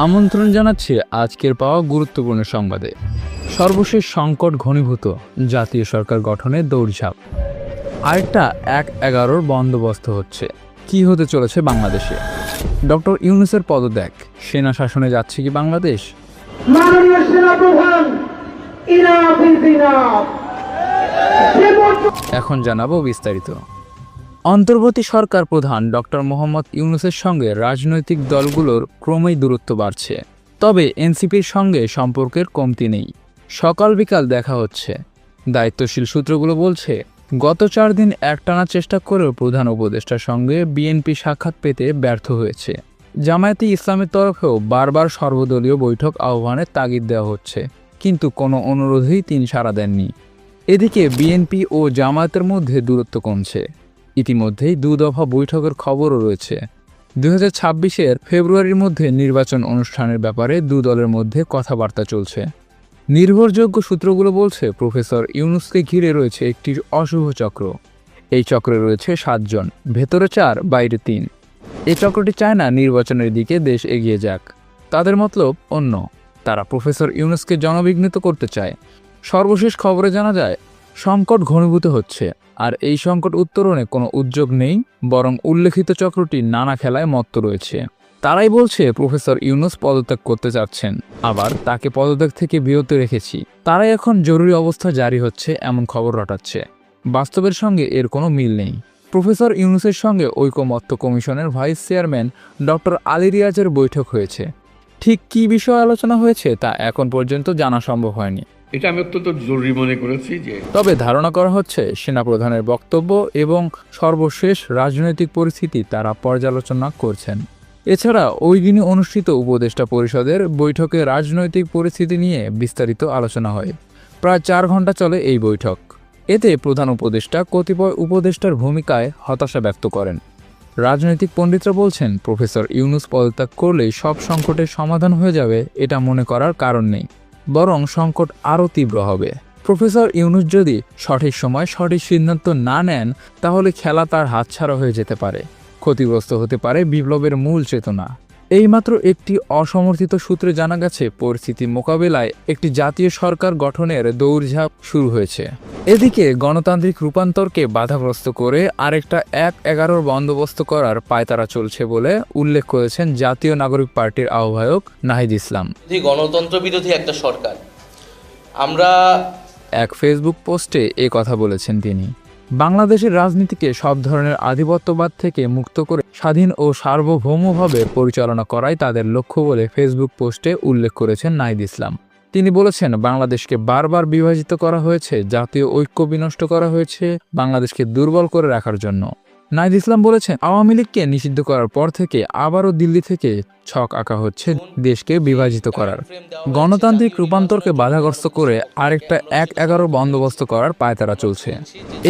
আমন্ত্রণ জানাচ্ছি আজকের পাওয়া গুরুত্বপূর্ণ সংবাদে। সর্বশেষ সংকট ঘনীভূত, জাতীয় সরকার গঠনে দৌড়ঝাঁপ, আরেকটা ১/১১ বন্দোবস্ত হচ্ছে। কি হতে চলেছে বাংলাদেশে? ডক্টর ইউনূসের পদত্যাগ, সেনা শাসনে যাচ্ছে কি বাংলাদেশ? মাননীয় সেনাপ্রধান, ইনাফ ইজ ইনাফ। এখন জানাবো বিস্তারিত। অন্তর্বর্তী সরকার প্রধান ডক্টর মোহাম্মদ ইউনূসের সঙ্গে রাজনৈতিক দলগুলোর ক্রমেই দূরত্ব বাড়ছে। তবে এনসিপির সঙ্গে সম্পর্কের কমতি নেই। সকাল বিকাল দেখা হচ্ছে। দায়িত্বশীল সূত্রগুলো বলছে, গত 4 দিন একটানা চেষ্টা করেও প্রধান উপদেষ্টার সঙ্গে বিএনপি সাক্ষাৎ পেতে ব্যর্থ হয়েছে। জামায়াতে ইসলামের তরফেও বারবার সর্বদলীয় বৈঠক আহ্বানের তাগিদ দেওয়া হচ্ছে, কিন্তু কোনো অনুরোধেই তিনি সাড়া দেননি। এদিকে বিএনপি ও জামায়াতের মধ্যে দূরত্ব কমছে। ইতিমধ্যেই 2 দফা বৈঠকের খবরও রয়েছে। 2026-এর ফেব্রুয়ারির মধ্যে নির্বাচন অনুষ্ঠানের ব্যাপারে 2 দলের মধ্যে কথাবার্তা চলছে। নির্ভরযোগ্য সূত্রগুলো বলছে, প্রফেসর ইউনূসকে ঘিরে রয়েছে একটি অশুভ চক্র। এই চক্রে রয়েছে 7 জন, ভেতরে 4, বাইরে 3। এই চক্রটি চায় না নির্বাচনের দিকে দেশ এগিয়ে যাক। তাদের মতলব অন্য। তারা প্রফেসর ইউনূসকে জনবিঘ্নিত করতে চায়। সর্বশেষ খবরে জানা যায়, সংকট ঘনীভূত হচ্ছে, আর এই সংকট উত্তরণে কোনো উদ্যোগ নেই, বরং উল্লেখিত চক্রটি নানা খেলায় মত্ত রয়েছে। তারাই বলছে প্রফেসর ইউনূস পদত্যাগ করতে চাচ্ছেন, আবার তাকে পদত্যাগ থেকে বিরত রেখেছি। তারাই এখন জরুরি অবস্থা জারি হচ্ছে এমন খবর রটাচ্ছে। বাস্তবের সঙ্গে এর কোনো মিল নেই। প্রফেসর ইউনূসের সঙ্গে ঐকমত্য কমিশনের ভাইস চেয়ারম্যান ডক্টর আলী রিয়াজের বৈঠক হয়েছে। ঠিক কী বিষয়ে আলোচনা হয়েছে তা এখন পর্যন্ত জানা সম্ভব হয়নি। এটা আমি অত্যন্ত জরুরি মনে করেছি। তবে ধারণা করা হচ্ছে, সেনাপ্রধানের বক্তব্য এবং সর্বশেষ রাজনৈতিক পরিস্থিতি তারা পর্যালোচনা করছেন। এছাড়া ওই দিনই অনুষ্ঠিত উপদেষ্টা পরিষদের বৈঠকে রাজনৈতিক পরিস্থিতি নিয়ে বিস্তারিত আলোচনা হয়। প্রায় 4 ঘন্টা চলে এই বৈঠক। এতে প্রধান উপদেষ্টা কতিপয় উপদেষ্টার ভূমিকায় হতাশা ব্যক্ত করেন। রাজনৈতিক পণ্ডিতরা বলছেন, প্রফেসর ইউনূস পদত্যাগ করলেই সব সংকটের সমাধান হয়ে যাবে, এটা মনে করার কারণ নেই, বরং সংকট আরও তীব্র হবে। প্রফেসর ইউনূস যদি সঠিক সময় সঠিক সিদ্ধান্ত না নেন, তাহলে খেলা তার হাতছাড়া হয়ে যেতে পারে। ক্ষতিগ্রস্ত হতে পারে বিপ্লবের মূল চেতনা। এইমাত্র একটি অসমর্থিত সূত্রে জানা গেছে, পরিস্থিতি মোকাবেলায় একটি জাতীয় সরকার গঠনের দৌড়ঝাঁপ শুরু হয়েছে। এদিকে গণতান্ত্রিক রূপান্তরকে বাধাগ্রস্ত করে আরেকটা ১/১১ বন্দোবস্ত করার পায়তারা চলছে বলে উল্লেখ করেছেন জাতীয় নাগরিক পার্টির আহ্বায়ক নাহিদ ইসলাম। গণতন্ত্র বিরোধী একটা সরকার। আমরা এক ফেসবুক পোস্টে কথা বলেছেন তিনি। বাংলাদেশের রাজনীতিকে সব ধরনের আধিপত্যবাদ থেকে মুক্ত করে স্বাধীন ও সার্বভৌমভাবে পরিচালনা করাই তাদের লক্ষ্য বলে ফেসবুক পোস্টে উল্লেখ করেছেন নাহিদ ইসলাম। তিনি বলেছেন, বাংলাদেশকে বারবার বিভাজিত করা হয়েছে, জাতীয় ঐক্য বিনষ্ট করা হয়েছে বাংলাদেশকে দুর্বল করে রাখার জন্য। নাহিদ ইসলাম বলেছেন, আওয়ামী লীগকে নিষিদ্ধ করার পর থেকে আবারও দিল্লি থেকে ছক আঁকা হচ্ছে দেশকে বিভাজিত করার। গণতান্ত্রিক রূপান্তরকে বাধাগ্রস্ত করে আরেকটা ১/১১ বন্দোবস্ত করার পায়তারা চলছে।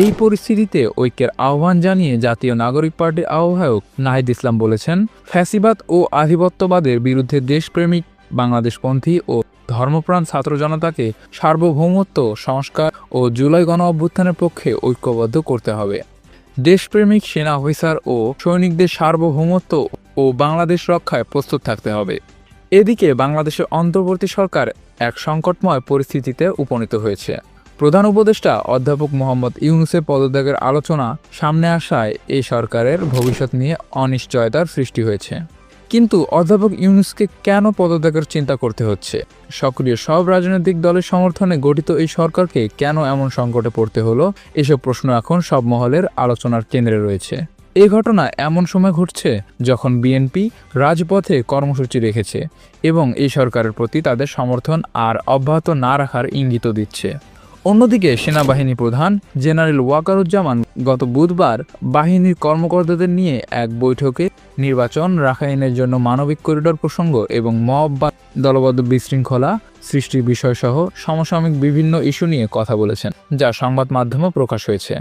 এই পরিস্থিতিতে ঐক্যের আহ্বান জানিয়ে জাতীয় নাগরিক পার্টির আহ্বায়ক নাহিদ ইসলাম বলেছেন, ফ্যাসিবাদ ও আধিপত্যবাদের বিরুদ্ধে দেশপ্রেমিক, বাংলাদেশপন্থী ও ধর্মপ্রাণ ছাত্র জনতাকে সার্বভৌমত্ব, সংস্কার ও জুলাই গণ অভ্যুত্থানের পক্ষে ঐক্যবদ্ধ করতে হবে। দেশপ্রেমিক সেনা অফিসার ও সৈনিকদের সার্বভৌমত্ব ও বাংলাদেশ রক্ষায় প্রস্তুত থাকতে হবে। এদিকে বাংলাদেশের অন্তর্বর্তী সরকার এক সংকটময় পরিস্থিতিতে উপনীত হয়েছে। প্রধান উপদেষ্টা অধ্যাপক মোহাম্মদ ইউনূসের পদত্যাগের আলোচনা সামনে আসায় এই সরকারের ভবিষ্যৎ নিয়ে অনিশ্চয়তার সৃষ্টি হয়েছে। কিন্তু অধ্যাপক ইউনূসকে কেন পদত্যাগের চিন্তা করতে হচ্ছে? সক্রিয় সব রাজনৈতিক দলের সমর্থনে গঠিত এই সরকারকে কেন এমন সংকটে পড়তে হলো? এসব প্রশ্ন এখন সব মহলের আলোচনার কেন্দ্রে রয়েছে। এই ঘটনা এমন সময় ঘটছে যখন বিএনপি রাজপথে কর্মসূচি রেখেছে এবং এই সরকারের প্রতি তাদের সমর্থন আর অব্যাহত না রাখার ইঙ্গিত দিচ্ছে। অন্যদিকে সেনাবাহিনী প্রধান জেনারেল ওয়াকারুজ্জামান গত বুধবার বাহিনীর কর্মকর্তাদের নিয়ে এক বৈঠকে নির্বাচন, রাখাইনের জন্য মানবিক করিডোর প্রসঙ্গ এবং মব বা দলবদ্ধ বিশৃঙ্খলা সৃষ্টির বিষয়সহ সমসাময়িক বিভিন্ন ইস্যু নিয়ে কথা বলেছেন, যা সংবাদ মাধ্যমে প্রকাশ হয়েছে।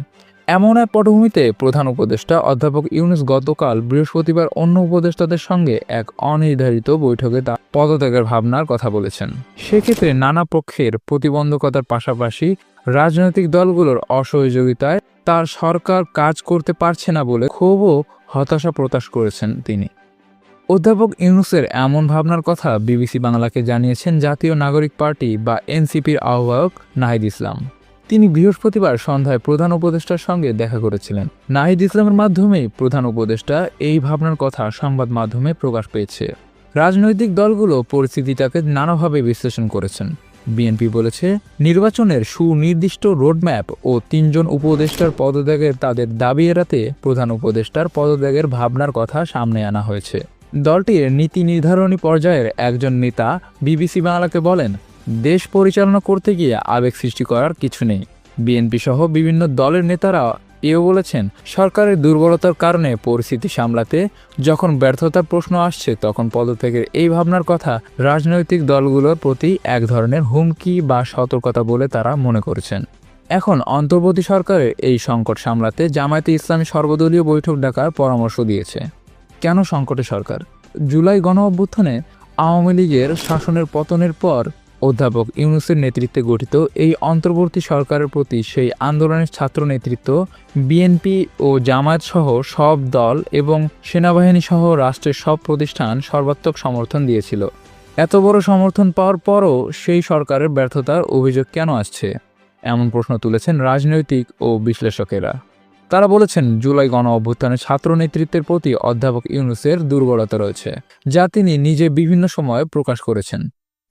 এমন এক পটভূমিতে প্রধান উপদেষ্টা অধ্যাপক ইউনূস গতকাল বৃহস্পতিবার অন্য উপদেষ্টাদের সঙ্গে এক অনির্ধারিত বৈঠকে তার পদত্যাগের ভাবনার কথা বলেছেন। সেক্ষেত্রে নানা পক্ষের প্রতিবন্ধকতার পাশাপাশি রাজনৈতিক দলগুলোর অসহযোগিতায় তার সরকার কাজ করতে পারছে না বলে ক্ষোভ ও হতাশা প্রকাশ করেছেন তিনি। অধ্যাপক ইউনূসের এমন ভাবনার কথা বিবিসি বাংলাকে জানিয়েছেন জাতীয় নাগরিক পার্টি বা এনসিপির আহ্বায়ক নাহিদ ইসলাম। তিনি বৃহস্পতিবার সন্ধ্যায় প্রধান উপদেষ্টার সঙ্গে দেখা করেছিলেন। নাহিদ ইসলামের মাধ্যমেই প্রধান উপদেষ্টা এই ভাবনার কথা সংবাদ মাধ্যমে প্রকাশ পেয়েছে। রাজনৈতিক দলগুলো পরিস্থিতিটাকে নানাভাবে বিশ্লেষণ করেছেন। বিএনপি বলেছে, নির্বাচনের সুনির্দিষ্ট রোডম্যাপ ও ৩ জন উপদেষ্টার পদত্যাগের তাদের দাবি এড়াতে প্রধান উপদেষ্টার পদত্যাগের ভাবনার কথা সামনে আনা হয়েছে। দলটির নীতি নির্ধারণী পর্যায়ের একজন নেতা বিবিসি বাংলাকে বলেন, দেশ পরিচালনা করতে গিয়ে আবেগ সৃষ্টি করার কিছু নেই। বিএনপি সহ বিভিন্ন দলের নেতারা এও বলেছেন, সরকারের দুর্বলতার কারণে পরিস্থিতি সামলাতে যখন ব্যর্থতার প্রশ্ন আসছে তখন পদত্যাগের এই ভাবনার কথা রাজনৈতিক দলগুলোর প্রতি এক ধরনের হুমকি বা সতর্কতা বলে তারা মনে করছেন। এখন অন্তর্বর্তী সরকারের এই সংকট সামলাতে জামায়াতে ইসলামী সর্বদলীয় বৈঠক ডাকার পরামর্শ দিয়েছে। কেন সংকটে সরকার? জুলাই গণঅভ্যুত্থানে আওয়ামী লীগের শাসনের পতনের পর অধ্যাপক ইউনূসের নেতৃত্বে গঠিত এই অন্তর্বর্তী সরকারের প্রতি সেই আন্দোলনের ছাত্র নেতৃত্ব, বিএনপি ও জামায়াত সহ সব দল এবং সেনাবাহিনী সহ রাষ্ট্রের সব প্রতিষ্ঠান সর্বাত্মক সমর্থন দিয়েছিল। এত বড় সমর্থন পাওয়ার পরও সেই সরকারের ব্যর্থতার অভিযোগ কেন আসছে? এমন প্রশ্ন তুলেছেন রাজনৈতিক ও বিশ্লেষকেরা। তারা বলেছেন, জুলাই গণঅভ্যুত্থানের ছাত্র নেতৃত্বের প্রতি অধ্যাপক ইউনূসের দুর্বলতা রয়েছে, যা তিনি নিজে বিভিন্ন সময়ে প্রকাশ করেছেন।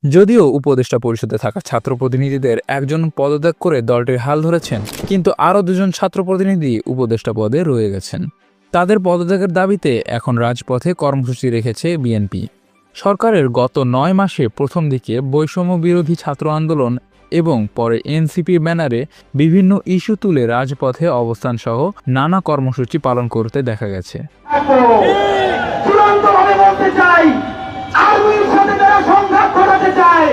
যদিও উপদেষ্টা পরিষদে থাকা ছাত্র প্রতিনিধিদের একজন পদত্যাগ করে দলটির হাল ধরেছেন, কিন্তু আরও 2 জন ছাত্র প্রতিনিধি উপদেষ্টা পদে রয়ে গেছেন। তাদের পদত্যাগের দাবিতে এখন রাজপথে কর্মসূচি রেখেছে বিএনপি। সরকারের গত 9 মাসে প্রথম দিকে বৈষম্য বিরোধী ছাত্র আন্দোলন এবং পরে এনসিপির ব্যানারে বিভিন্ন ইস্যু তুলে রাজপথে অবস্থান সহ নানা কর্মসূচি পালন করতে দেখা গেছে। চূড়ান্তভাবে বলতে চাই, আর্মির সাথে যারা সংঘাত ঘটাতে চায়,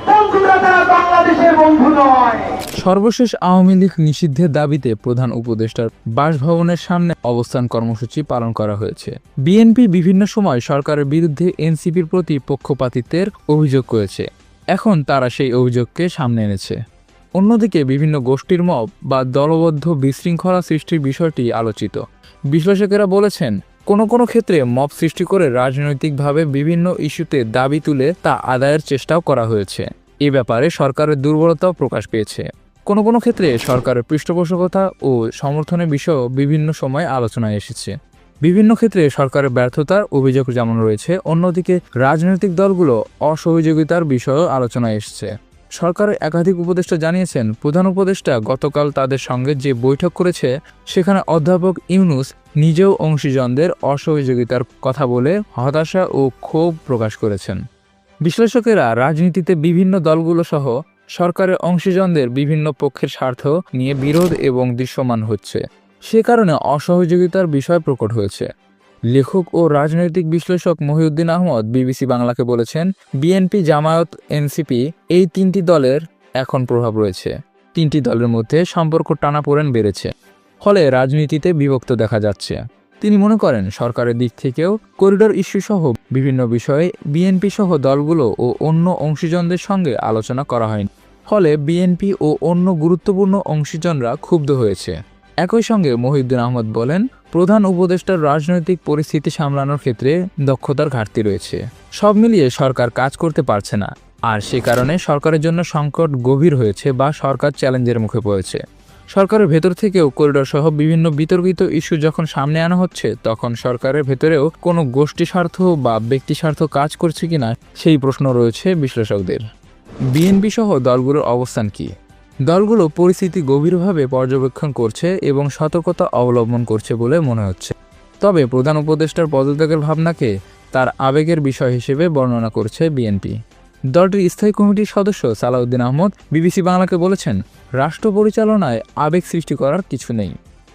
বন্ধুরা তারা বাংলাদেশের বন্ধু নয়। সর্বশেষ আওয়ামী লীগ নিষিদ্ধের দাবিতে প্রধান উপদেষ্টার বাসভবনের সামনে অবস্থান কর্মসূচি পালন করা হয়েছে। বিএনপি বিভিন্ন সময় সরকারের বিরুদ্ধে এনসিপির প্রতি পক্ষপাতিত্বের অভিযোগ করেছে। এখন তারা সেই অভিযোগকে সামনে এনেছে। অন্যদিকে বিভিন্ন গোষ্ঠীর মব বা দলবদ্ধ বিশৃঙ্খলা সৃষ্টির বিষয়টি আলোচিত। বিশ্লেষকেরা বলেছেন, কোনো ক্ষেত্রে মব সৃষ্টি করে রাজনৈতিকভাবে বিভিন্ন ইস্যুতে দাবি তুলে তা আদায়ের চেষ্টাও করা হয়েছে। এ ব্যাপারে সরকারের দুর্বলতাও প্রকাশ পেয়েছে। কোনো ক্ষেত্রে সরকারের পৃষ্ঠপোষকতা ও সমর্থনের বিষয়েও বিভিন্ন সময় আলোচনায় এসেছে। বিভিন্ন ক্ষেত্রে সরকারের ব্যর্থতার অভিযোগ যেমন রয়েছে, অন্যদিকে রাজনৈতিক দলগুলো অসহযোগিতার বিষয়েও আলোচনায় এসেছে। সরকারের একাধিক উপদেষ্টা জানিয়েছেন, প্রধান উপদেষ্টা গতকাল তাদের সঙ্গে যে বৈঠক করেছে সেখানে অধ্যাপক ইউনূস নিজেও অংশীজনদের অসহযোগিতার কথা বলে হতাশা ও ক্ষোভ প্রকাশ করেছেন। বিশ্লেষকেরা রাজনীতিতে বিভিন্ন দলগুলো সহ সরকারের অংশীজনদের বিভিন্ন পক্ষের স্বার্থ নিয়ে বিরোধ এবং দৃশ্যমান হচ্ছে, সে কারণে অসহযোগিতার বিষয় প্রকট হয়েছে। লেখক ও রাজনৈতিক বিশ্লেষক মহিউদ্দিন আহমদ বিবিসি বাংলাকে বলেছেন, বিএনপি, জামায়াত, এনসিপি এই 3টি দলের এখন প্রভাব রয়েছে। 3টি দলের মধ্যে সম্পর্ক টানাপোড়েন বেড়েছে, ফলে রাজনীতিতে বিভক্ত দেখা যাচ্ছে। তিনি মনে করেন, সরকারের দিক থেকেও করিডোর ইস্যু সহ বিভিন্ন বিষয়ে বিএনপি সহ দলগুলো ও অন্য অংশীজনদের সঙ্গে আলোচনা করা হয়নি, ফলে বিএনপি ও অন্য গুরুত্বপূর্ণ অংশীজনরা ক্ষুব্ধ হয়েছে। একই সঙ্গে মহিউদ্দিন আহমদ বলেন, প্রধান উপদেষ্টার রাজনৈতিক পরিস্থিতি সামলানোর ক্ষেত্রে দক্ষতার ঘাটতি রয়েছে। সব মিলিয়ে সরকার কাজ করতে পারছে না, আর সে কারণে সরকারের জন্য সংকট গভীর হয়েছে বা সরকার চ্যালেঞ্জের মুখে পড়েছে। সরকারের ভেতর থেকেও করিডোর সহ বিভিন্ন বিতর্কিত ইস্যু যখন সামনে আনা হচ্ছে, তখন সরকারের ভেতরেও কোনো গোষ্ঠী স্বার্থ বা ব্যক্তি স্বার্থ কাজ করছে কিনা সেই প্রশ্ন রয়েছে বিশ্লেষকদের। বিএনপি সহ দলগুলোর অবস্থান কী? দলগুলো পরিস্থিতি গভীরভাবে পর্যবেক্ষণ করছে এবং সতর্কতা অবলম্বন করছে বলে মনে হচ্ছে। তবে প্রধান উপদেষ্টার পদত্যাগের ভাবনাকে তার আবেগের বিষয় হিসেবে বর্ণনা করছে বিএনপি। দলটির স্থায়ী কমিটির সদস্য সালাউদ্দিন আহমদ বিবিসি বাংলাকে বলেছেন, রাষ্ট্র পরিচালনায় আবেগ সৃষ্টি করার কিছু নেই।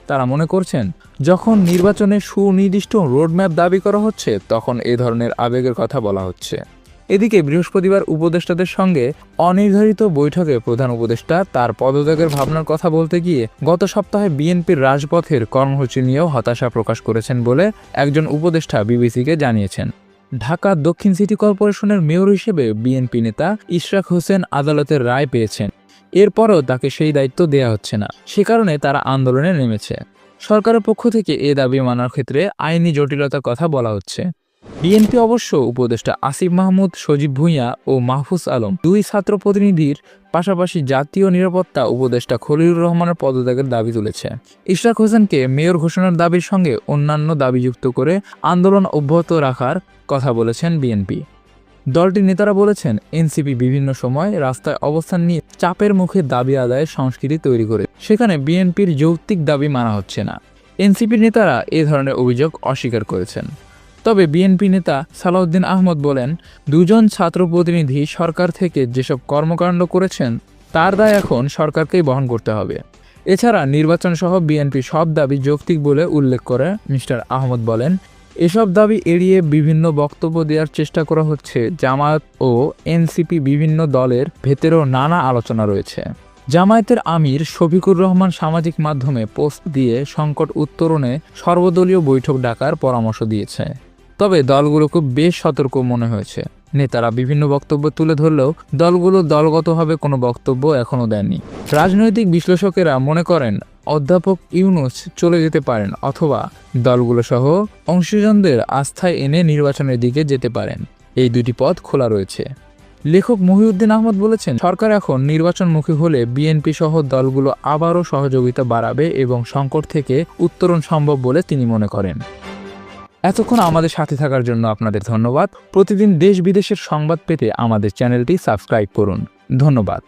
তারা মনে করছেন, যখন নির্বাচনে সুনির্দিষ্ট রোডম্যাপ দাবি করা হচ্ছে তখন এ ধরনের আবেগের কথা বলা হচ্ছে। এদিকে বৃহস্পতিবার উপদেষ্টাদের সঙ্গে অনির্ধারিত বৈঠকে প্রধান উপদেষ্টা তার পদত্যাগের ভাবনার কথা বলতে গিয়ে গত সপ্তাহে বিএনপির রাজপথের কর্মসূচি নিয়েও হতাশা প্রকাশ করেছেন বলে একজন উপদেষ্টা বিবিসিকে জানিয়েছেন। ঢাকা দক্ষিণ সিটি কর্পোরেশনের মেয়র হিসেবে বিএনপি নেতা ইশরাক হোসেন আদালতের রায় পেয়েছেন, এরপরও তাকে সেই দায়িত্ব দেয়া হচ্ছে না, সে কারণে তারা আন্দোলনে নেমেছে। সরকারের পক্ষ থেকে এ দাবি মানার ক্ষেত্রে আইনি জটিলতার কথা বলা হচ্ছে। বিএনপি অবশ্য উপদেষ্টা আসিফ মাহমুদ, সজীব ভুঁইয়া ও মাহফুজ আলম দুই ছাত্র প্রতিনিধির পাশাপাশি জাতীয় নিরাপত্তা উপদেষ্টা খলিলুর রহমানের পদত্যাগের দাবি তুলেছে। ইশরাক হোসেনকে মেয়র ঘোষণার দাবির সঙ্গে অন্যান্য দাবি যুক্ত করে আন্দোলন অব্যাহত রাখার কথা বলেছেন বিএনপি। দলটির নেতারা বলেছেন, এনসিপি বিভিন্ন সময় রাস্তায় অবস্থান নিয়ে চাপের মুখে দাবি আদায়ের সংস্কৃতি তৈরি করে, সেখানে বিএনপির যৌক্তিক দাবি মানা হচ্ছে না। এনসিপির নেতারা এ ধরনের অভিযোগ অস্বীকার করেছেন। তবে বিএনপি নেতা সালাউদ্দিন আহমদ বলেন, দুজন ছাত্র প্রতিনিধি সরকার থেকে যেসব কর্মকাণ্ড করেছেন তার দায় এখন সরকারকেই বহন করতে হবে। এছাড়া নির্বাচন সহ বিএনপি সব দাবি যৌক্তিক বলে উল্লেখ করে মিস্টার আহমদ বলেন, এসব দাবি এড়িয়ে বিভিন্ন বক্তব্য দেওয়ার চেষ্টা করা হচ্ছে। জামায়াত ও এনসিপি বিভিন্ন দলের ভেতরেও নানা আলোচনা রয়েছে। জামায়াতের আমির শফিকুর রহমান সামাজিক মাধ্যমে পোস্ট দিয়ে সংকট উত্তরণে সর্বদলীয় বৈঠক ডাকার পরামর্শ দিয়েছে। তবে দলগুলোকে বেশ সতর্ক মনে হয়েছে। নেতারা বিভিন্ন বক্তব্য তুলে ধরলেও দলগুলো দলগতভাবে কোনো বক্তব্য এখনও দেননি। রাজনৈতিক বিশ্লেষকেরা মনে করেন, অধ্যাপক ইউনূস চলে যেতে পারেন অথবা দলগুলো সহ অংশীজনদের আস্থায় এনে নির্বাচনের দিকে যেতে পারেন। এই দুটি পথ খোলা রয়েছে। লেখক মহিউদ্দিন আহমদ বলেছেন, সরকার এখন নির্বাচনমুখী হলে বিএনপি সহ দলগুলো আবারও সহযোগিতা বাড়াবে এবং সংকট থেকে উত্তরণ সম্ভব বলে তিনি মনে করেন। এতক্ষণ আমাদের সাথে থাকার জন্য আপনাদের ধন্যবাদ। প্রতিদিন দেশ বিদেশের সংবাদ পেতে আমাদের চ্যানেলটি সাবস্ক্রাইব করুন। ধন্যবাদ।